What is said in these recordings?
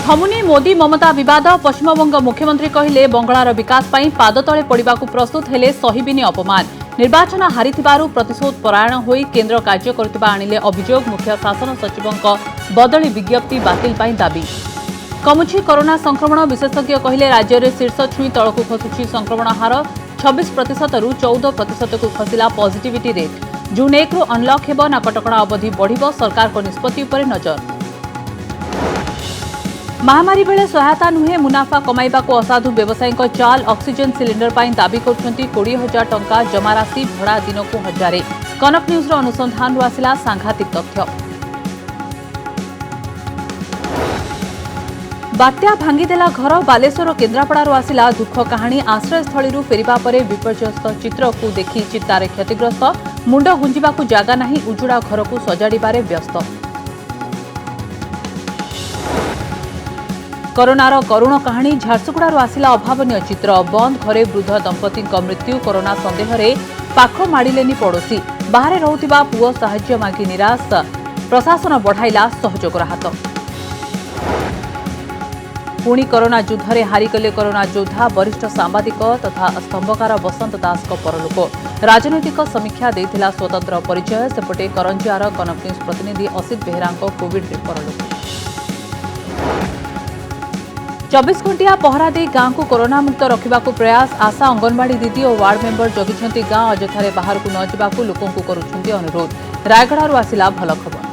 थमुनी मोदी ममता विवाद पश्चिमबंग मुख्यमंत्री कहले बंगलार विकास पर पाद तले पड़ा प्रस्तुत हेले सहिबिनी अपमान निर्वाचन हारी प्रतिशोध परायण होई केन्द्र कार्य करुवा आनिले अभियोग मुख्य शासन सचिवों बदली विज्ञप्ति बातिल पाई दाबी कमुछि कोरोना संक्रमण विशेषज्ञ कहले राज्य में शीर्ष छुई तलकू खसुछि संक्रमण हार 26% रु 14% को खसिला पॉजिटिविटी रेट जून 1 रु अनलॉक हेब ना कटकणा अवधि बढ़िबो सरकार को निष्पत्ति उपरे नजर महामारी बेले सहायता नुहे मुनाफा कमाइबा को असाधु व्यवसायी चाल ऑक्सीजन सिलिंडर पर दाबी करुछंती 20,000 टंका जमा राशि भड़ा दिन को 1000 कनक न्यूज अनुसंधान आसिला सांघातिक तथ्य बात्या भांगीदेला घर बालेश्वर केन्द्रापड़ारू आसिला दुख कहानी आश्रयस्थली फेरिबा परे विपर्यस्त चित्र को देखि चिंतार क्षतिग्रस्त मुंड गुंजिबा को जागा नहीं उजुड़ा घर को सजाड़िबारे व्यस्त कोरोनार करुण कहानी झारसुगुड़ारू आसिला अभावनीय चित्र बंद घरे वृद्ध दंपति मृत्यु कोरोना सन्देह पाख माड़िलेनी पड़ोशी बाहर रहुतिबा पुओ साहाय्य मागी निराश प्रशासन बढ़ाइला सहयोगर हाथ पुणी कोरोना युद्ध में हारिगले कोरोना योद्धा वरिष्ठ सांबादिक तथा स्तंभकार बसंत दास परलोक राजनैतिक समीक्षा देथिला स्वतंत्र परिचय सेपटे करंजियार कनक न्यूज प्रतिनिधि असित बेहेरा कोविड परलोक 24 घंटिया पहरा दे गांव को कोरोना मुक्त रखा प्रयास आशा अंगनवाड़ी दीदी और वार्ड मेंबर जगिछंती गांव अजथारे बाहर को न जावाकू लोकों को करुछंती अनुरोध रायगढ़ारू आसिला भल खबर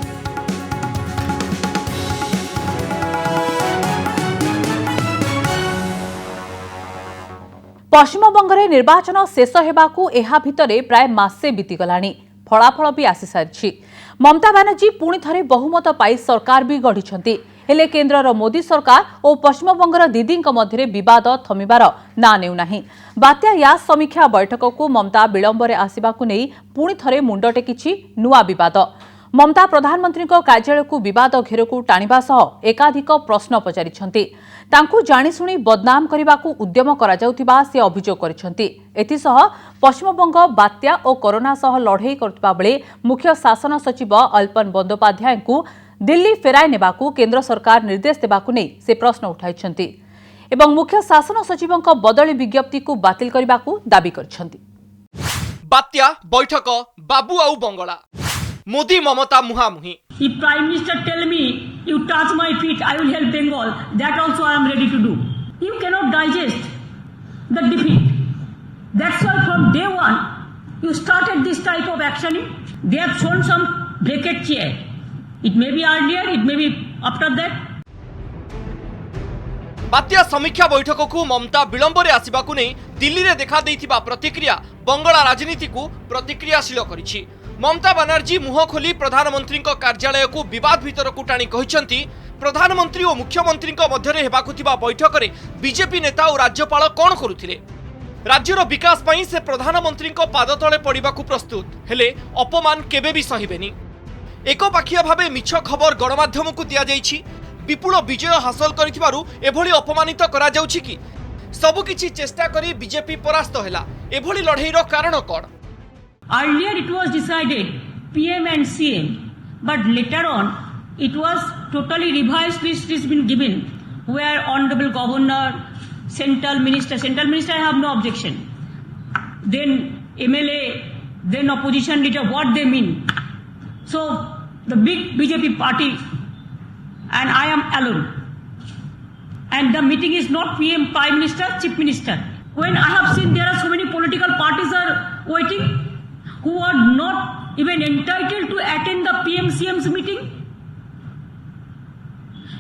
पश्चिमबंग में निर्वाचन शेष हेबाकू एहा भितरे प्राय मासे बीतीगलानी फलाफल भी आसी सारी ममता बानर्जी पुणी थरे बहुमत पाई सरकार भी गढ़ी हेले केन्द्रर मोदी सरकार और पश्चिमबंगर दीदी मध्य विवाद थमिबार ना नेउना बात्या यास समीक्षा बैठक को ममता विलंब आसवाकू नहीं पुणी थरे मुंड टेकिछि नुआ विवाद ममता प्रधानमंत्री कार्यालय को विवाद घेरकू टाणिबा सह एकाधिक प्रश्न पचारिछंती तांकू जाणीशुणी बदनाम करने उद्यम करा जाउथिबा से अभियोग करिछंती एथिसह पश्चिमबंग बात्या और कोरोना सह लड़ई करथिबा बेले मुख्य शासन सचिव अल्पन बंदोपाध्याय को दिल्ली फेराई नेबाकू केन्द्र सरकार निर्देश देबाकू नहीं से प्रश्न उठाइछंती एवं मुख्य शासन सचिवों बदली विज्ञप्ति को बातिल करबाकू दाबी करछंती बात्या बैठक बाबू आउ बंगला मोदी ममता मुहामुही If Prime Minister tell me you touch my feet, I will help Bengal. That also I am ready to do. You cannot digest the defeat. That's why from day one you started this type of actioning. They have shown some bracket chair. It may be earlier, it may be after that. बात्या समीक्षा बैठक को ममता विलंब रे आसिबाकू नै दिल्ली रे देखा देइथिबा प्रतिक्रिया बंगला राजनीति को प्रतिक्रियाशील करिछि ममता बनर्जी मुह खोली प्रधानमंत्री कार्यालय को विवाद भीतर को टाणी कहिसंती प्रधानमंत्री और मुख्यमंत्री मध्य हेबाकू थिबा बैठक में बीजेपी नेता और राज्यपाल कौन करुथिले राज्यर विकास पई से प्रधानमंत्री पाद तले पड़ाकू प्रस्तुत हेले अपमान केबे भी सहिबेनी एकपाखिया भावे मिछ खबर गणमाध्यम को दिया जाइछि विपुल विजय हासिल करिथिबारु एभली अपमानित करा जाउछि कि सबुकिछि चेष्टा करी बीजेपी परास्त होला एभली लढेईर कारण कोन Earlier it was decided PM and CM, but later on it was totally revised list has been given where Honorable Governor, Central Minister I have no objection. Then MLA, then opposition leader, what they mean. So the big BJP party and I am alone. And the meeting is not PM, Prime Minister, Chief Minister. When I have seen there are so many political parties are waiting, who are not even entitled to attend the PMCM's meeting.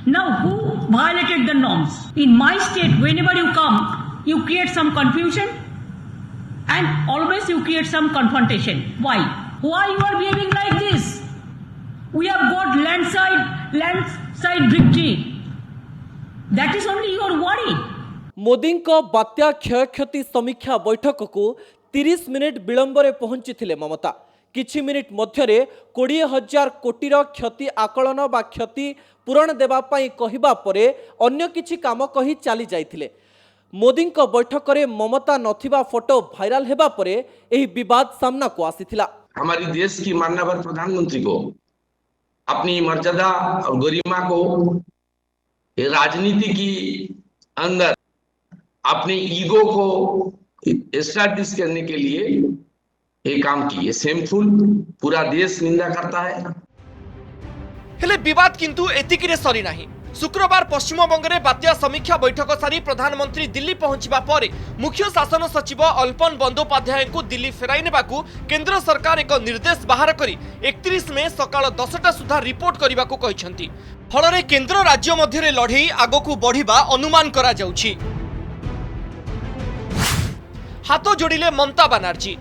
Now, who violated the norms? In my state, whenever you come, you create some confusion and always you create some confrontation. Why? Why you are behaving like this? We have got landslide victory. That is only your worry. Modi बात्या क्षयक्षति समीक्षा बैठक को 30 minute विलंब पहुंची ममता किछि minute मध्यरे 20,000 कोटीर क्षति आकलन बा क्षति पूरण देबा पई कहिबा परे अन्य किछि काम कही चली जाइथिले मोदी बैठक रे ममता नथिबा फोटो भाइराल हेबा परे एही विवाद सामना को आसीथिला हमारी देश की माननीय प्रधानमंत्री को अपनी मर्यादा और गरिमा को ये राजनीति की अंदर अपने ईगो को एस्टैब्लिश करने के लिए ये काम किए। सेमफुल, पूरा देश निंदा करता है। हेले विवाद किंतु एतिकिरे सरी नाही। शुक्रवार पश्चिमबंग में बात्या समीक्षा बैठक सारी प्रधानमंत्री दिल्ली पहुंचवा पर मुख्य शासन सचिव अल्पन बंदोपाध्याय को दिल्ली फेराई नेबाकू केंद्र सरकार एक निर्देश बाहर करी 31 में सकाळ 10टा सुधा रिपोर्ट करने को कहिसेंती। फल केंद्र राज्य मध्य लड़ई आगकू बढ़िबा अनुमान करा जाउछि। हाथ जोड़िले ममता बनर्जी,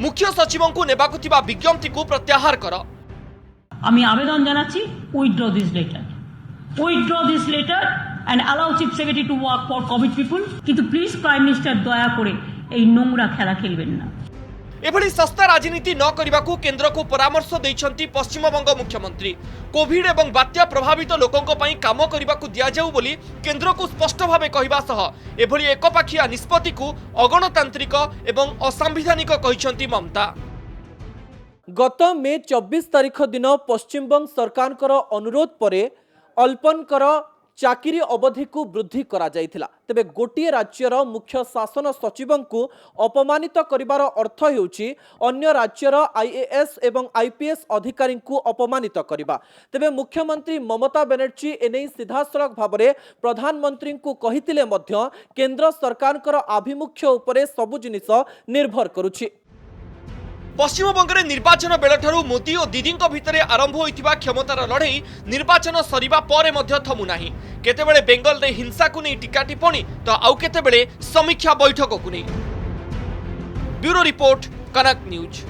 मुख्य सचिव को नेबाकू थिबा विज्ञप्ति को प्रत्याहार कर। আমি আবেদন জানাচ্ছি withdraw this letter and allow chief secretary to work for Covid people. কিন্তু প্লিজ প্রাইম মিনিস্টার দয়া করে এই নোংরা খেলা খেলবেন না। एभली सस्ता राजनीति न करने को केंद्र को परामर्श देइछंती पश्चिमबंग मुख्यमंत्री। कोविड एवं बात्या प्रभावित लोकों पई काम करने को दिया जाऊ बोली केंद्र को स्पष्ट भावे कहबा सह एभली एकपाखिया निष्पत्ति को अगणतांत्रिक एवं असंवैधानिक कहिछंती ममता। गत मे 24 तारिख दिन पश्चिमबंग सरकार अनुरोध पर अल्पनकर चाकरी अवधि को वृद्धि करा जाइथिला। तेबे गोटिए राज्यर मुख्य शासन सचिव को अपमानित करिवार अर्थ हेउची अन्य राज्यर आईएएस एवं आईपीएस अधिकारी को अपमानित करिबा। तेबे मुख्यमंत्री ममता बनर्जी एने सीधासलख भावरे प्रधानमंत्री को कहितिले मध्य केंद्र सरकार आभिमुख्य उपरे सबु जिनिस निर्भर करुछि। पश्चिमबंग में निर्वाचन बेलठारू मोदी और दीदी भितर आरंभ होइथिबा क्षमतार लड़ई निर्वाचन सरिबा परे मध्य थमु नाही। केतेबेले बेंगल रे हिंसा को नहीं टीका टिप्पणी तो आउ केतेबेले समीक्षा बैठक को नहीं। ब्यूरो रिपोर्ट, कनक न्यूज।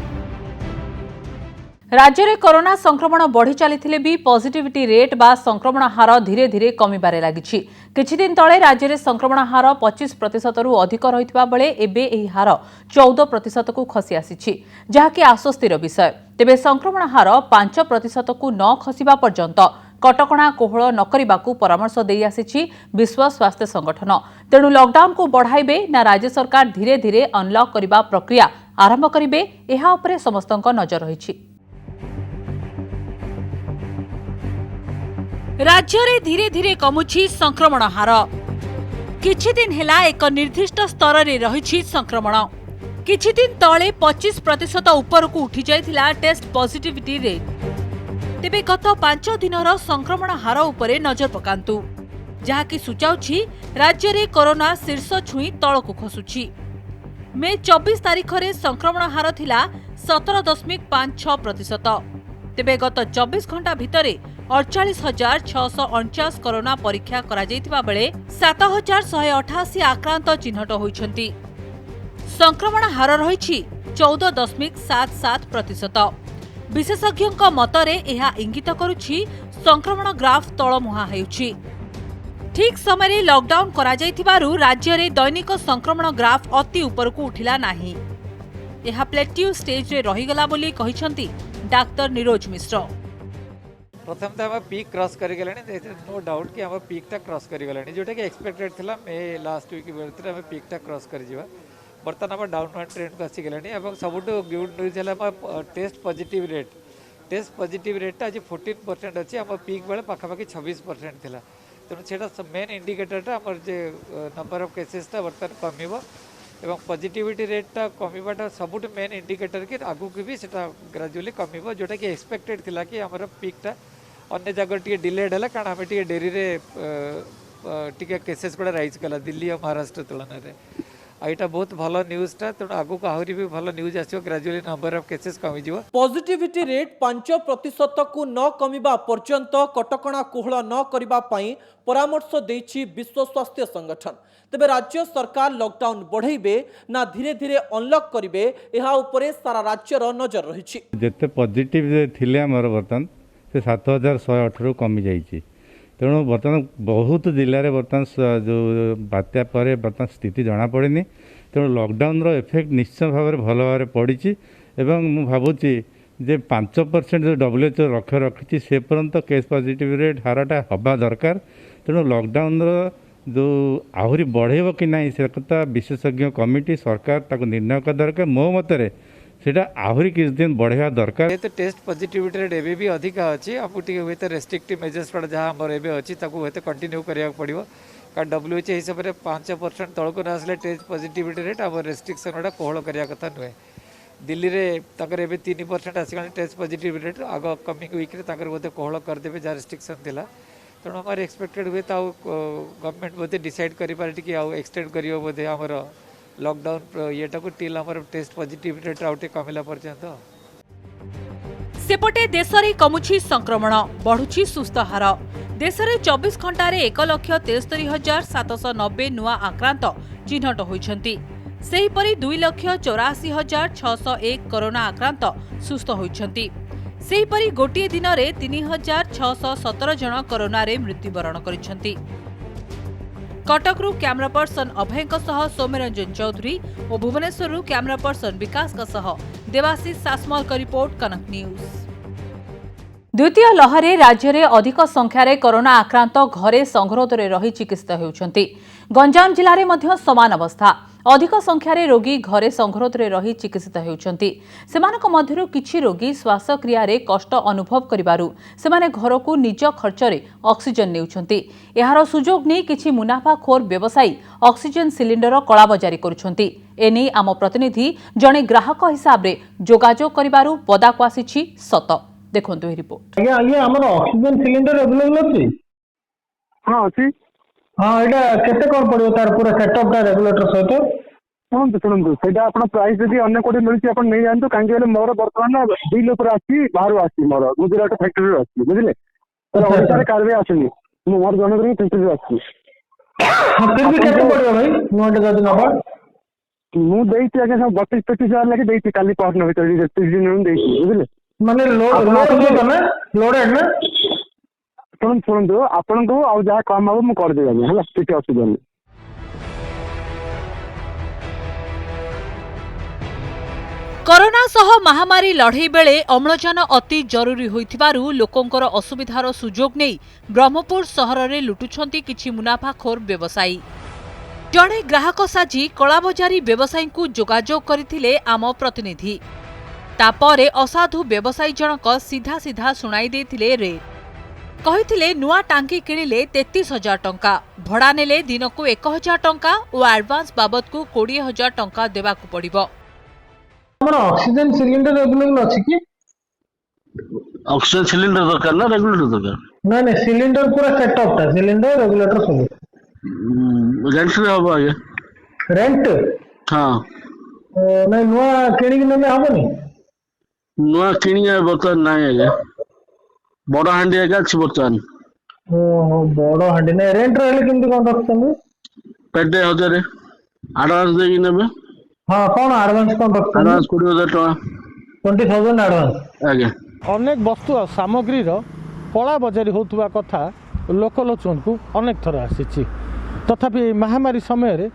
राज्य में कोरोना संक्रमण बढ़ी चली भी पॉजिटिविटी रेट बा संक्रमण हार धीरे धीरे कमिबारे लागिछि। किछि दिन तले राज्य में संक्रमण हार 25% रु अधिक रहितबा बेले एबे एही हार 14% को खसी आसीछि, जहाकि आश्वस्तिर विषय। तेबे संक्रमण हार 5% को न खसिबा पर्यंत कटकणा कोहल न करबाकू परामर्श देई आसीछि विश्व स्वास्थ्य संगठन। तेणु लॉकडाउन को बढ़ाइबे ना राज्य सरकार धीरे धीरे अनलॉक करबा प्रक्रिया आरंभ करिबे, एहा उपरे समस्तक नजर रहिछि। राज्य में धीरे धीरे कमुछि संक्रमण हार। किछि दिन हेला एक निर्दिष्ट स्तर रे रहिछि संक्रमण। किछि दिन तले 25% ऊपर को उठी जाइथिला टेस्ट पॉजिटिविटी रेट। तेबे गत 5 दिनर संक्रमण हार उपरे नजर पकांतु, जहाकि सूचाउछि राज्य रे कोरोना शीर्ष छुई तल को खसुछि। मे 24 तारिख रे संक्रमण हार थिला 17.56%। तेबे गत 24 घंटा भितरे 48,649 कोरोना परीक्षा करा जाइतिबा बेले 7,188 आक्रांत चिन्हट होइछंती। संक्रमण हार रहिछि 14.77%। विशेषज्ञक मतरे एहा इंगित करुछि संक्रमण ग्राफ तळमुहा हेउछि। ठीक समय लॉकडाउन करा जाइतिबारु राज्य रे दैनिक संक्रमण ग्राफ अति ऊपर को उठिला नाही। एहा प्लेट्यू स्टेज रे रहिगला बोली कहिछंती डाक्टर निरोज मिश्र। प्रथम तो आम पीक क्रॉस कर नो डाउट कि आम पीकटा क्रॉस कर जोटा कि एक्सपेक्टेड थिला मे लास्ट वीक बेलते आम पीकटा क्रॉस कर बर्तमान आम डाउनवर्ड ट्रेंड को आसीगलानी। सबुठ गुड न्यूज है टेस्ट पॉजिटिव रेट आज 14% अच्छी आम पीक बेले पाखापाखि 26% थिला। तेणु से मेन इंडिकेटरटा आम नंबर ऑफ केसेसटा बर्तमान कमिब एवं पॉजिटिविटी रेटटा कमिबाटा सबुठ मेन इंडिकेटर कि आगू की भी सेटा ग्रेजुअली कमिब, जोटा कि एक्सपेक्टेड थिला कि आमर पीकटा अन्य जगह टी डिलेड है कारण आम टी डेरी टी केसेस गुड़ा राइज कला दिल्ली और महाराष्ट्र तुलन में। यहाँ बहुत भल न्यूजटा, तेणु आगू आहरी भी भल न्यूज आसो gradually number of cases comes. Positivity rate 5% को न कमिबा पर्यंत कटकणा कोहल न करिबा पई परामर्श देछि विश्व स्वास्थ्य संगठन। तेबे राज्य सरकार लॉकडाउन बढ़ाइबे ना धीरे धीरे अनलॉक करिबे, एहा उपरे सारा राज्यर नजर रहिछि। जेते पॉजिटिव थिले हमर बर्तन से 7,118 कमी जाइछि। तेणु बर्तमान बहुत जिले में बर्तमान जो बात्या पर बर्तमान स्थिति जना पड़ेनि। तेणु लॉकडाउन रो इफेक्ट निश्चय भाव में भल भाव पड़ी एवं भावुची जे 5% जो WHO लक्ष्य रखी से पर्यंत केस पॉजिटिव रेट हारटा हवा दरकार। तेणु लॉकडाउन रो जो आहरी बढ़ेब कि ना से कथा विशेषज्ञ कमिटी सरकार ताको निर्णय कर दरकार। मो मतरे सेटा आहुरी किछ दिन बढ़िया दरकार। तो टेस्ट पॉजिटिविटी रेट एबे भी अधिक अच्छी आपको टी हुए रेस्ट्रिक्टिव मेजर्स गुड़ा जहाँ आम एबे अच्छी हुए कंटिन्यू करा पड़ो कारण WHO हिसाब से 5% तौक न आसले टेस्ट पॉजिटिविटी रेट आम रेस्ट्रिक्शन गुड़ा कोहल करा कथा नुहे। दिल्ली में 3% आसगा टेस्ट पॉजिटिविटी रेट आग कमिंग वीक्रे बोधे कोहल करदे जहाँ रेस्ट्रिक्शन थिला तेणु आम एक्सपेक्टेड हुए तो गवर्नमेंट बोधे डिसाइड करें कि आउ एक्सटेंड कर बोधे आमर लॉकडाउन येटा को टिल आमर टेस्ट पॉजिटिविटी रेट आउटे कमिला पर्यंत। सेपटे देश में कमुछि संक्रमण बढ़ुछि सुस्थ हार। देश में 24 घंटे 1,73,790 नुआ आक्रांत चिन्हट होइछन्ति। सेहिपरि 2,84,601 कोरोना आक्रांत सुस्थ होइछन्ति। सेहिपरि गोटिए दिन में 3,617 जन कोरोना रे मृत्युवरण करिछन्ति। कटकरू कैमरा पर्सन अभय सौम्यरंजन चौधरी और भुवनेश्वर कैमरा पर्सन विकास देवाशीष सासमल का रिपोर्ट कनक न्यूज। द्वितीय लहरे राज्य में अधिक संख्यार कोरोना आक्रांत घरे संगरोध में रही चिकित्सित होउछन्ति। गंजाम जिले में मध्य समान अवस्था। अधिक संख्यार रोगी घरे संगरोध में रही चिकित्सित होउछन्ति। सेमानक मध्यरु किछि रोगी श्वासक्रिया रे कष्ट अनुभव करिबारु सेमाने घरकू निज खर्चरे ऑक्सीजन नेउछन्ति। एहार सुजोग नै किछि मुनाफाखोर व्यवसायी ऑक्सीजन सिलिंडर कलाबजारी करुछन्ति। एने आम प्रतिनिधि जणे ग्राहक हिसाब रे जोगाजोग करिबारु पदाकु आसिछि सत। देखंतु ए रिपोर्ट। आज्ञा आज्ञा हमर ऑक्सीजन सिलिंडर अवेलेबल अछि? हां अछि। हां एटा केते कोन पड़ियो तार पूरा सेटअप ता रेगुलेटर सहित? शुणु सेटा आपण प्राइस जदी अन्य कोडी मिलछि आपण नै जानतो कांगे बेले मोर वर्तमान बिल ऊपर आछि बाहर आछि मोर गुजरात फैक्टरी आछि बुझिले तर ओडिसा रे कारबे आछनी मो मोर जनगरी फैक्टरी आछि। फिर भी केते पड़ियो भाई नोट जदी नबा मु देइछि आगे सब 32-33 लाख देइछि काली पार्टनर भीतर दिन देइछि बुझिले माने लोड लोडेड ना शुणु आपन को आ जहाँ कम हम मु कर देबे हला ठीक असुविधा नहीं। कोरोना सह महामारी लड़ई बेले अम्लजान अति जरूरी होइथिबारु लोकंकर असुविधार सुजोग नै ब्रह्मपुर सहर रे लुटुछंती किछि मुनाफाखोर व्यवसायी। जणे ग्राहक साजी कलाबजारी व्यवसायी को जोगाजोग करथिले आम प्रतिनिधि। तापरे असाधु व्यवसायी जनक सीधा सीधा सुनाई देथिले रे कहिथिले नुआ टांकी किणिले 33,000 टंका भड़ा नेले दिनकू 1,000 टंका और एडवांस बाबद को 20,000 टंका देबाकू पड़िबो। हमर ऑक्सीजन सिलिंडर अवेलेबल अछि कि? ऑक्सीजन सिलिंडर दरकार ना रेगुलेटर दरकार? नहीं सिलिंडर पूरा सेटअप था सिलिंडर रेगुलेटर सब रेंट रे हबो आगे रेंट? हां नहीं नुआ किणी ने हबो नी नुआ किणी बर्तन नाही आगे बड़ हांडी आगे अछि बर्तन। ओ बड़ हांडी ने रेंट रहले किंतु कोन रखछन पेटे 1000 एडवांस देगी नेबे। हां कोन एडवांस कोन रखछन? एडवांस 20,000 टका 20,000 एडवांस आगे। अनेक वस्तु और सामग्री कला बजारी होतुवा कथा लोकलोचन को अनेक थर आसी तथापि महामारी समय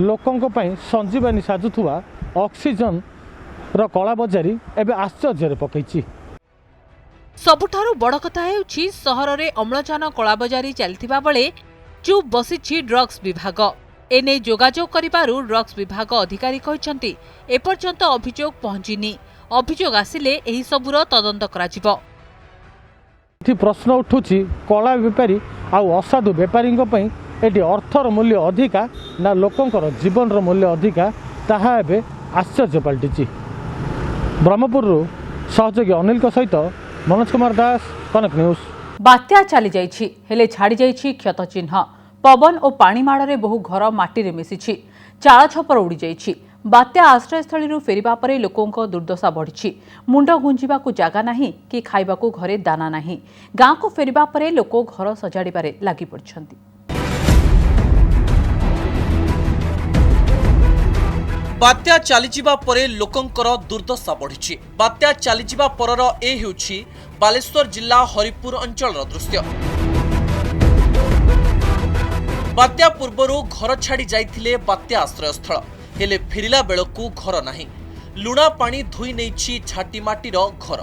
लोकों संजीवानी साजुवा ऑक्सीजन कला बजारी एवं आश्चर्य पकई। सबुठारु बड़ कथा हेउछि सहर रे अम्लजान कलाबजारी चलथिबा बेले चुप बसिछि ड्रग्स विभाग। एने जोगाजोग करिबारु ड्रग्स विभाग अधिकारी कहिसंति एपर्यंत अभियोग पहुंचिनी अभियोग आसिले एही सबुर तदंत कराजिबो। प्रश्न उठुछि कला बेपारी आउ असाधु बेपारी एटी अर्थर मूल्य अधिका ना लोकंकर जीवन मूल्य अधिका ताहा एबे आश्चर्य पलटिछि। ब्रह्मपुर सहयोगी अनिल सहित मनोज कुमार दास कनक न्यूज। बात्या चली जाइछि हेले छाड़ी जाइछि क्षत चिन्ह। पवन और पाणीमाड़ रे बहु घर माटी रे मिसिछि चाळ छपर उड़ी जाइछि। बात्या आश्रयस्थली फेरिबा परे लोकों दुर्दशा बढ़ी मुंड गुंजिबाकू जागा नाही कि खाइबाकू घरे दाना नाही। गाँ को फेरिबा परे लोक घर सजाड़िबारे लागि पड़छन्ति। बात्या चलीजिबा परे लोकंकर दुर्दशा बढ़ी। बात्या चलीजिबा परर ए हेउछि बालेश्वर जिला हरिपुर अंचल दृश्य। बात्या पूर्वरु घर छाड़ी जाइथिले बात्या आश्रयस्थल हेले फेरिला बेलकू घर नाही। लुणा पानी धोई नेछि झाटीमाटीर घर।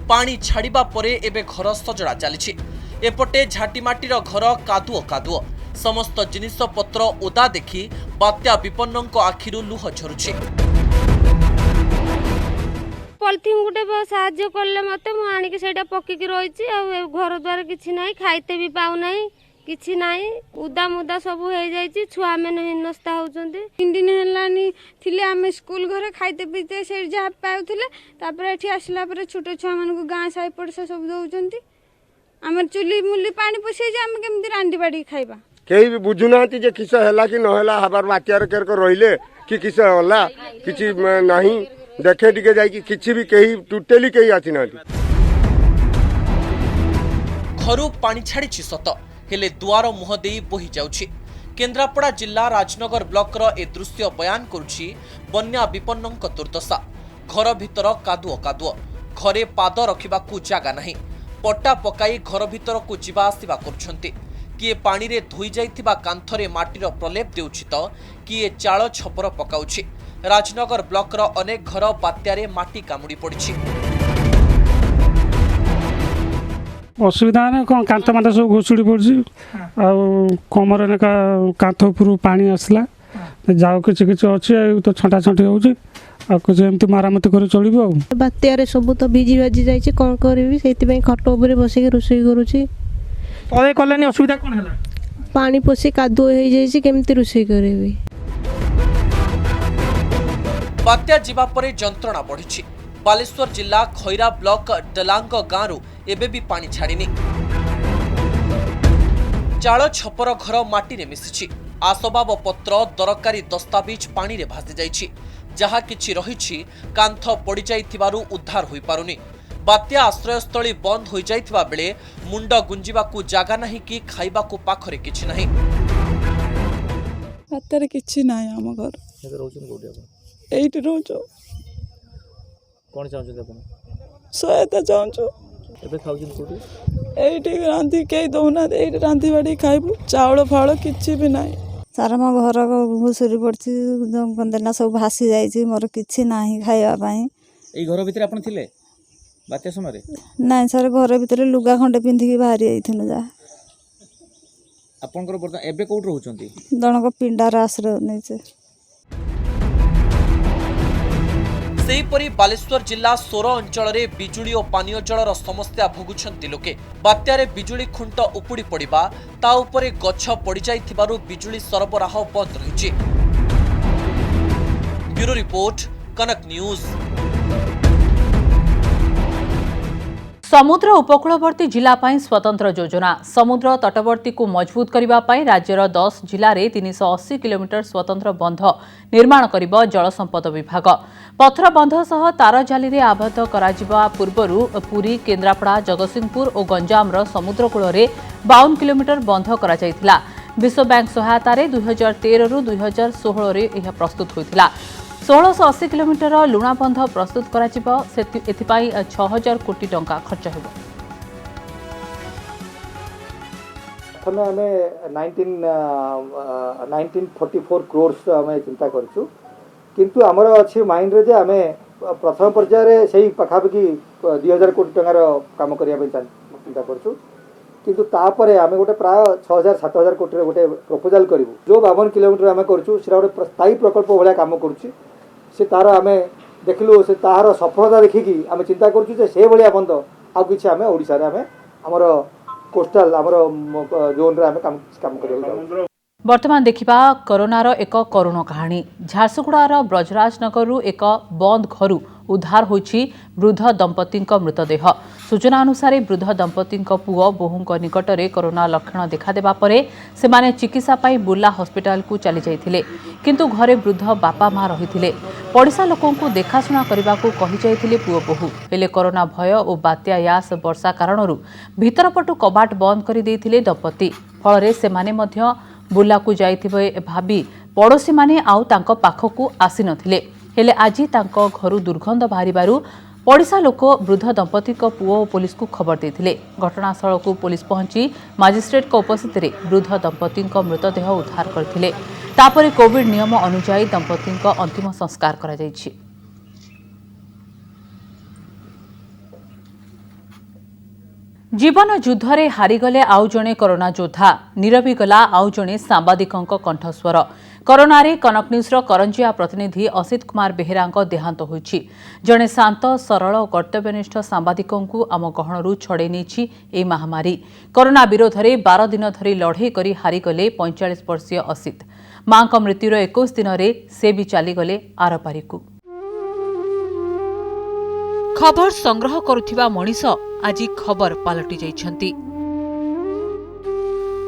पानी छाड़िबा परे एबे घर सजड़ा चलीछि। एपटे झाटीमाटीर घर कादुओ कादुओ समस्त जिनिष पत्र ओदा देखि बात्या विपन्नଙ୍କ आखिरु लुह झरुछि। पॉलिथिन गुटे साहाଯ୍य कले मते मु आनिक सेटा पक्की रही घर द्वार किछि नाही खाइते भी पाउ नाही किछि नाही उदा मुदा सब हो जाई छुआ मैंने हिनस्ता होचंती 3 दिन हेलानी थिले आमे स्कूल घरे खाइते पीते से जा पाउथिले तापर एठी आसला पर छोट छुआ मन को गां साई पड़सा सब दउचंती आमे चुली मुली पानी पसे जे आमे केमती रांडी बाडी खाइबा केही भी बुझु नांती जे किस हैला कि न हैला हबार बात्यार केर को रहिले कि किस होला किछि नाही देखे टिके जाई कि किछि भी केही टोटली केही आछि नांती घरु पानी छाड़ी सत हेले दुआर मुह दे बोही जाउछि। केन्द्रापड़ा जिला राजनगर ब्लॉक रो ए दृश्य बयान करुछि बन्या विपन्नक दुर्दशा। घर भितर कादुओ कादुओ घरे पाद रखिबाकू जागा नाही पट्टा पकाई घर भितर को जीवा आसिबा करुछंती किए पानी रे धोई जाइथिबा कांथरे माटीर प्रलेप देउछि तो किए चाळ छपर पकाउछि। राजनगर ब्लॉक रो अनेक घर बात्यारे माटी कामुडी पड़िछि। असुविधा ना कौन कांथ मांथ सब घुसुड़ी पड़ी कमर कांथ उपर पानी आसला जाओ किसी किसी अच्छे तो छंटा छंटी होमती मरामती कर चलो बात्यार सब तो भिजी भाजी जाइए कौन करी से खट उपर बस रोषे करुँची असुविधा कौन है पानी पशि कादुओ हो जाइए केमती रोषे करी बात्या जीवा परे जंत्रणा बढ़ी। बालेश्वर जिला खैरा ब्लॉक डलांग गांव एबे भी पानी छाड़ीनी चाଳ छपर घर माटी रे मिसिछि आसबाब पत्र दरकारी दस्तावेज पानी रे भासी जाइछि जहा किछि रहिछि कांथ पड़ी जाइथिबारु उद्धार होई पारुनी। बात्या आश्रयस्थली बंद होई जाइथिबा बेले मुंड गुंजिबाकू जागा नाही कि खाइबाकू पाखरे किछि नाही। बात्यारे किछि नाही हम घर एबे रहउछन कोठी आपण एइट रहउछो कोन चाहउछन आपण सहायता चाहउछो एबे खाउछन कोठी एइटी रांधी के दउना एइटी रांधी बाडी खाइबु चावल फावल किछि भी नाही सारा मो घर घुसुरी पड़छि गंदेना सब भासी जाइछि मोर किछि नाही खाइबा पई। एई घर भितर आपण थिले बात्या समय रे नाही सर घर भितर लुगा खंडे पिंधि के बाहरी आइथिनु जा आपनकर बर्तन एबे कोठ रहउछंती दणक पिंडार आश्रय नेছে। सेहीपरि बालेश्वर जिला सोर अंचल में बिजुली और पानीय जलर समस्या भोगुछंती लोके। बात्यारे बिजुली खुंट उपुड़ी पड़िबा ता उपरे गछ पड़ी जाइथिबारु बिजुली सरबराह बंद रहिछि। ब्यूरो रिपोर्ट कनक न्यूज। समुद्र उपकूलवर्ती जिला पाई स्वतंत्र योजना समुद्र तटवर्ती को मजबूत करने पाई राज्यर 10 जिले में 380 किलोमीटर स्वतंत्र बंध निर्माण करिबो जल संपद विभाग। पथर बंध सह तार जाली रे आबद्ध कराजिबा पूर्वरु पुरी केन्द्रापड़ा जगतसिंहपुर और गंजाम समुद्रकूल में 52 किलोमीटर बंध करा जायथिला। विश्व बैंक सहायतार 2013 रु 2016 रे यह प्रस्तुत होइथिला। 1680 किलोमीटर लुणा बंध प्रस्तुत करा जिवो एथिपाई 6000 कोटी टंका खर्च हेबो। प्रथमे आमे 1944 क्रोर्स आमे चिंता करछु किंतु हमर अछि माइंड रे जे आमे प्रथम पर्याय रे सेही पखापकी 2000 कोटी टंकार काम करिया पे चिंता करछु किंतु तापरे आमे गोटे प्राय 6000-7000 कोटी रे गोटे प्रपोजल करिवु जो 52 किलोमीटर आमे करछु सेरा गोटे स्थायी प्रकल्प भलिया काम करछु से तार आमे देखलु से तार सफलता देखिकी आमे चिंता करछु जे से भलिया बंद आ किछि आमे ओडिसा रे आमे हमर कोस्टल हमर जोन रे आमे काम करियो। वर्तमान देखिबा कोरोनार एक करुण कहानी। झारसुगुड़ार ब्रजराजनगर एक बंद घरु उद्धार होइछि वृद्ध दंपति मृतदेह। सूचना अनुसार वृद्ध दंपति पुओ बोहू निकटरे कोरोना लक्षण देखादेबा परे सेमाने चिकित्सा पाई बुर्ला हॉस्पिटल को चली जाइथिले किंतु घरे वृद्ध बापा मां रहिथिले। पड़िसा लोकंकु देखाशुना करबाकू कहि जाइथिले पुओ बोहू हेले कोरोना भय और बात्या यास वर्षा कारणरू भीतरपटु कबाट बंद करि देइथिले दंपति। फଳରେ सेमाने मध्य बुर्ला को जाइथिबे भाबी पड़ोशी माने आउ तांको पाखकू आसी नथिले हेले आजी तांको घरु दुर्गंध बाहरिबारु पड़िसा लोक वृद्ध दंपति पुओ पुलिस को खबर देथिले। घटनास्थल को पुलिस पहुंची मजिस्ट्रेट को उपस्थित रे वृद्ध दंपति मृतदेह उद्धार करथिले। तापरे कोविड नियम अनुसार दंपति अंतिम संस्कार करा जायछि। जीवन युद्ध में हारिगले आउ जणे कोरोना योद्धा नीरवी गला आउ जणे सांबादिकଙ୍କ कंठस्वर। କରୋନାରେ କନକ ନ୍ୟୁଜ୍ର କରଞ୍ଜିଆ ପ୍ରତିନିଧି ଅସିତ କୁମାର ବେହେରାଙ୍କ ଦେହାନ୍ତ ହୋଇଛି। ଜଣେ ଶାନ୍ତ ସରଳ ଓ କର୍ତ୍ତବ୍ୟନିଷ୍ଠ ସାମ୍ବାଦିକଙ୍କୁ ଆମ ଗହଣରୁ ଛଡ଼େଇ ନେଇଛି ଏହି ମହାମାରୀ। କରୋନା ବିରୋଧରେ 12 ଦିନ ଧରି ଲଢ଼େଇ କରି ହାରିଗଲେ 45 ବର୍ଷୀୟ ଅସିତ। ମାଙ୍କ ମୃତ୍ୟୁର 21 ଦିନରେ ସେ ବି ଚାଲିଗଲେ ଆରପାରିକୁ। ଖବର ସଂଗ୍ରହ କରୁଥିବା ମଣିଷ ଆଜି ଖବର ପାଲଟି ଯାଇଛନ୍ତି।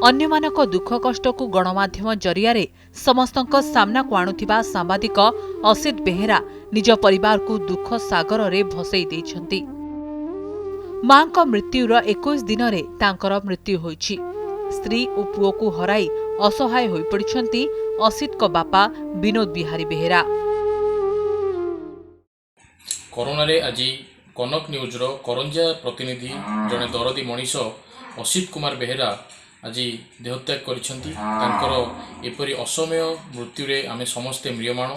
ଅନ୍ୟମାନଙ୍କ ଦୁଃଖ କଷ୍ଟକୁ ଗଣମାଧ୍ୟମ ଜରିଆରେ ସମସ୍ତଙ୍କ ସାମ୍ନାକୁ ଆଣୁଥିବା ସାମ୍ବାଦିକ ଅସିତ ବେହେରା ନିଜ ପରିବାରକୁ ଦୁଃଖ ସାଗରରେ ଭସେଇ ଦେଇଛନ୍ତି। ମାଙ୍କ ମୃତ୍ୟୁର 21 ଦିନରେ ତାଙ୍କର ମୃତ୍ୟୁ ହୋଇଛି। ସ୍ତ୍ରୀ ଓ ପୁଅକୁ ହରାଇ ଅସହାୟ ହୋଇପଡ଼ିଛନ୍ତି ଅସିତଙ୍କ ବାପା ବିନୋଦ ବିହାରୀ ବେହେରା। କରୋନାରେ ଆଜି କନକ ନ୍ୟୁଜ୍ର କରଞ୍ଜିଆ ପ୍ରତିନିଧି ଜଣେ ଦରଦୀ ମଣିଷ ଅସିତ କୁମାର ବେହେରା ଆଜି ଦେହତ୍ୟାଗ କରିଛନ୍ତି। ତାଙ୍କର ଏପରି ଅସମୟ ମୃତ୍ୟୁରେ ଆମେ ସମସ୍ତେ ମ୍ରିୟମାଣ।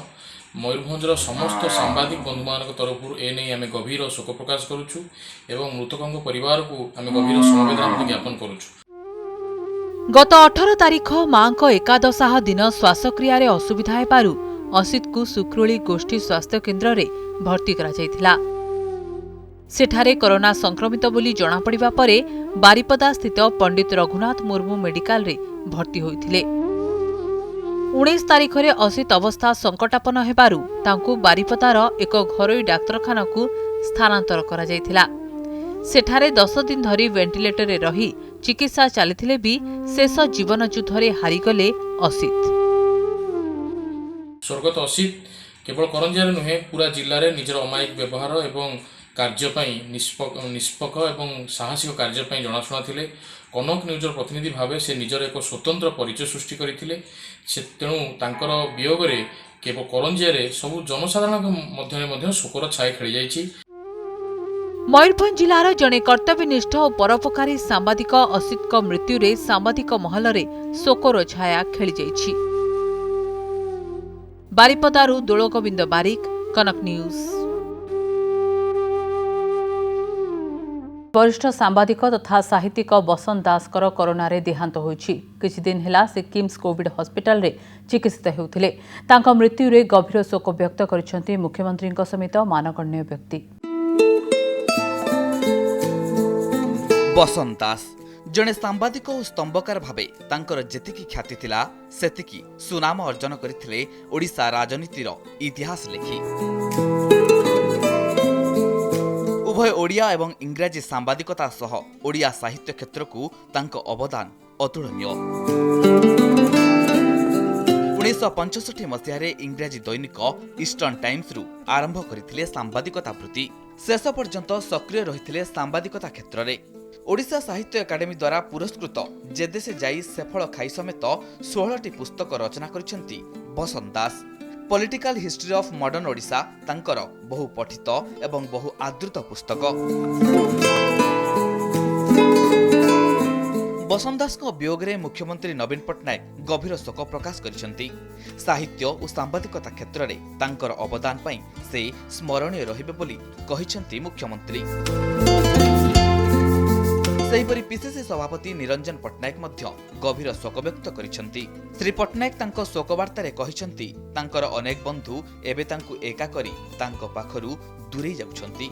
ମୟୂରଭଞ୍ଜର ସମସ୍ତ ସାମ୍ବାଦିକ ବନ୍ଧୁମାନଙ୍କ ତରଫରୁ ଏନେଇ ଆମେ ଗଭୀର ଶୋକ ପ୍ରକାଶ କରୁଛୁ ଏବଂ ମୃତକଙ୍କ ପରିବାରକୁ ଆମେ ଗଭୀର ସମବେଦନା ଜ୍ଞାପନ କରୁଛୁ। ଗତ 18 ତାରିଖ ମାଙ୍କ ଏକାଦଶାହ ଦିନ ଶ୍ୱାସକ୍ରିୟାରେ ଅସୁବିଧା ହେବାରୁ ଅସିତଙ୍କୁ ସୁକ୍ରୁଳି ଗୋଷ୍ଠୀ ସ୍ୱାସ୍ଥ୍ୟ କେନ୍ଦ୍ରରେ ଭର୍ତ୍ତି କରାଯାଇଥିଲା। ସେଠାରେ କରୋନା ସଂକ୍ରମିତ ବୋଲି ଜଣାପଡ଼ିବା ପରେ ବାରିପଦାସ୍ଥିତ ପଣ୍ଡିତ ରଘୁନାଥ ମୁର୍ମୁ ମେଡିକାଲରେ ଭର୍ତ୍ତି ହୋଇଥିଲେ। 19 ତାରିଖରେ ଅସିତ ଅବସ୍ଥା ସଙ୍କଟାପନ୍ନ ହେବାରୁ ତାଙ୍କୁ ବାରିପଦାର ଏକ ଘରୋଇ ଡାକ୍ତରଖାନାକୁ ସ୍ଥାନାନ୍ତର କରାଯାଇଥିଲା। ସେଠାରେ 10 ଦିନ ଧରି ଭେଣ୍ଟିଲେଟରରେ ରହି ଚିକିତ୍ସା ଚାଲିଥିଲେ ବି ଶେଷ ଜୀବନ ଯୁଦ୍ଧରେ ହାରିଗଲେ ଅସିତ। ସ୍ୱର୍ଗତ ଅସିତ କେବଳ କରଞ୍ଜିଆରେ ନୁହେଁ ପୁରା ଜିଲ୍ଲାରେ ନିଜର ଅମାୟିକ ବ୍ୟବହାର ଏବଂ କାର୍ଯ୍ୟ ପାଇଁ ନିଷ୍ପକ୍ଷ ଏବଂ ସାହସିକ କାର୍ଯ୍ୟ ପାଇଁ ଜଣାଶୁଣା ଥିଲେ। କନକ ନ୍ୟୁଜ୍ର ପ୍ରତିନିଧି ଭାବେ ସେ ନିଜର ଏକ ସ୍ୱତନ୍ତ୍ର ପରିଚୟ ସୃଷ୍ଟି କରିଥିଲେ। ତେଣୁ ତାଙ୍କର ବିୟୋଗରେ କେବଳ କରଞ୍ଜିଆରେ ସବୁ ଜନସାଧାରଣଙ୍କ ମଧ୍ୟରେ ମଧ୍ୟ ଶୋକର ଛାୟା ଖେଳିଯାଇଛି। ମୟୂରଭଞ୍ଜ ଜିଲ୍ଲାର ଜଣେ କର୍ତ୍ତବ୍ୟନିଷ୍ଠ ଓ ପରୋପକାରୀ ସାମ୍ବାଦିକ ଅସିତଙ୍କ ମୃତ୍ୟୁରେ ସାମ୍ବାଦିକ ମହଲରେ ଶୋକର ଛାୟା ଖେଳିଯାଇଛି। ବାରିପଦାରୁ ଦୋଳଗୋବିନ୍ଦ ବାରିକ, କନକ ନ୍ୟୁଜ୍। ବରିଷ୍ଠ ସାମ୍ବାଦିକ ତଥା ସାହିତ୍ୟିକ ବସନ୍ତ ଦାସଙ୍କର କରୋନାରେ ଦେହାନ୍ତ ହୋଇଛି। କିଛି ଦିନ ହେଲା ସେ କିମ୍ସ କୋଭିଡ୍ ହସ୍ପିଟାଲରେ ଚିକିତ୍ସିତ ହେଉଥିଲେ। ତାଙ୍କ ମୃତ୍ୟୁରେ ଗଭୀର ଶୋକ ବ୍ୟକ୍ତ କରିଛନ୍ତି ମୁଖ୍ୟମନ୍ତ୍ରୀଙ୍କ ସମେତ ମାନଗଣ୍ୟ ବ୍ୟକ୍ତି। ବସନ୍ତ ଦାସ ଜଣେ ସାମ୍ବାଦିକ ଓ ସ୍ତମ୍ଭକାର ଭାବେ ତାଙ୍କର ଯେତିକି ଖ୍ୟାତି ଥିଲା ସେତିକି ସୁନାମ ଅର୍ଜନ କରିଥିଲେ ଓଡ଼ିଶା ରାଜନୀତିର ଇତିହାସ ଲେଖି। ଉଭୟ ଓଡ଼ିଆ ଏବଂ ଇଂରାଜୀ ସାମ୍ବାଦିକତା ସହ ଓଡ଼ିଆ ସାହିତ୍ୟ କ୍ଷେତ୍ରକୁ ତାଙ୍କ ଅବଦାନ ଅତୁଳନୀୟ। 1965 ମସିହାରେ ଇଂରାଜୀ ଦୈନିକ ଇଷ୍ଟର୍ଣ୍ଣ ଟାଇମ୍ସରୁ ଆରମ୍ଭ କରିଥିଲେ ସାମ୍ବାଦିକତା ବୃତ୍ତି। ଶେଷ ପର୍ଯ୍ୟନ୍ତ ସକ୍ରିୟ ରହିଥିଲେ ସାମ୍ବାଦିକତା କ୍ଷେତ୍ରରେ। ଓଡ଼ିଶା ସାହିତ୍ୟ ଏକାଡେମୀ ଦ୍ୱାରା ପୁରସ୍କୃତ ଯେ ଦେଶେ ଯାଇ ସେଫଳ ଖାଇ ସମେତ 16ଟି ପୁସ୍ତକ ରଚନା କରିଛନ୍ତି Basanta Das. Political history of modern Odisha ତାଙ୍କର ବହୁ ପଠିତ ଏବଂ ବହୁ ଆଦୃତ ପୁସ୍ତକ। ବସନ୍ତ ଦାସଙ୍କ ବିୟୋଗରେ ମୁଖ୍ୟମନ୍ତ୍ରୀ ନବୀନ ପଟ୍ଟନାୟକ ଗଭୀର ଶୋକ ପ୍ରକାଶ କରିଛନ୍ତି। ସାହିତ୍ୟ ଓ ସାମ୍ବାଦିକତା କ୍ଷେତ୍ରରେ ତାଙ୍କର ଅବଦାନ ପାଇଁ ସେ ସ୍ମରଣୀୟ ରହିବେ ବୋଲି କହିଛନ୍ତି ମୁଖ୍ୟମନ୍ତ୍ରୀ। ସେହିପରି ପିସିସି ସଭାପତି ନିରଞ୍ଜନ ପଟ୍ଟନାୟକ ମଧ୍ୟ ଗଭୀର ଶୋକ ବ୍ୟକ୍ତ କରିଛନ୍ତି। ଶ୍ରୀ ପଟ୍ଟନାୟକ ତାଙ୍କ ଶୋକବାର୍ତ୍ତାରେ କହିଛନ୍ତି ତାଙ୍କର ଅନେକ ବନ୍ଧୁ ଏବେ ତାଙ୍କୁ ଏକା କରି ତାଙ୍କ ପାଖରୁ ଦୂରେଇ ଯାଉଛନ୍ତି,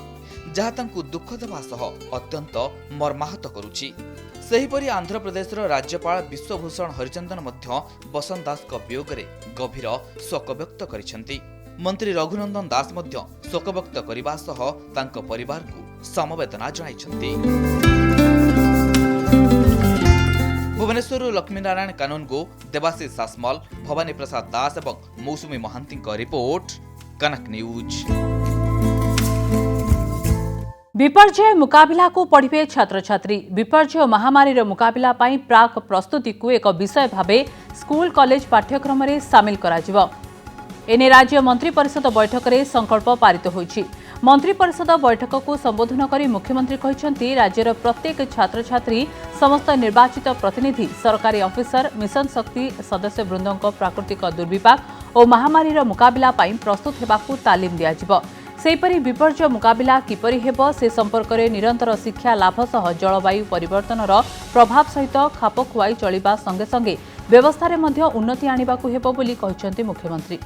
ଯାହା ତାଙ୍କୁ ଦୁଃଖ ଦେବା ସହ ଅତ୍ୟନ୍ତ ମର୍ମାହତ କରୁଛି। ସେହିପରି ଆନ୍ଧ୍ରପ୍ରଦେଶର ରାଜ୍ୟପାଳ ବିଶ୍ୱଭୂଷଣ ହରିଚନ୍ଦନ ମଧ୍ୟ ବସନ୍ତ ଦାସଙ୍କ ବିୟୋଗରେ ଗଭୀର ଶୋକ ବ୍ୟକ୍ତ କରିଛନ୍ତି। ମନ୍ତ୍ରୀ ରଘୁନନ୍ଦନ ଦାସ ମଧ୍ୟ ଶୋକ ବ୍ୟକ୍ତ କରିବା ସହ ତାଙ୍କ ପରିବାରକୁ ସମବେଦନା ଜଣାଇଛନ୍ତି। ଭୁବନେଶ୍ୱରରୁ ଲକ୍ଷ୍ମୀନାରାୟଣ କାନୁନଗୋ, ଦେବାଶିଷ ସାସମଲ, ଭବାନୀ ପ୍ରସାଦ ଦାସ ଏବଂ ମୌସୁମୀ ମହାନ୍ତିଙ୍କ ରିପୋର୍ଟ, କନକ ନ୍ୟୁଜ୍। विपर्यय मुकाबिला को पढ़िबे छात्र छात्री। विपर्यय महामारी मुकाबिला पाई प्राक प्रस्तुति को एक विषय भावे स्कूल कॉलेज पाठ्यक्रम में सामिल करा जिवो। एने राज्य मंत्रिपरिषद बैठक में संकल्प पारित होईछि। मंत्रिपरिषद बैठक को संबोधन करी मुख्यमंत्री कहिसेंति राज्यर प्रत्येक छात्र छात्री, समस्त निर्वाचित प्रतिनिधि, सरकारी ऑफिसर, मिशन शक्ति सदस्य वृंदों प्राकृतिक दुर्विपाक और महामारी मुकाबिला पाई प्रस्तुत हेबाकू तालीम दियाजिवो। सेहीपरि विपर्यय मुकाबिला किपरि हेबो से संपर्क में निरंतर शिक्षा लाभ सह जलवायु परिवर्तन प्रभाव सहित खाप खुआई चलिबा संगे संगे ବ୍ୟବସ୍ଥାରେ ମଧ୍ୟ ଉନ୍ନତି ଆଣିବାକୁ ହେବ ବୋଲି କହିଛନ୍ତି ମୁଖ୍ୟମନ୍ତ୍ରୀ।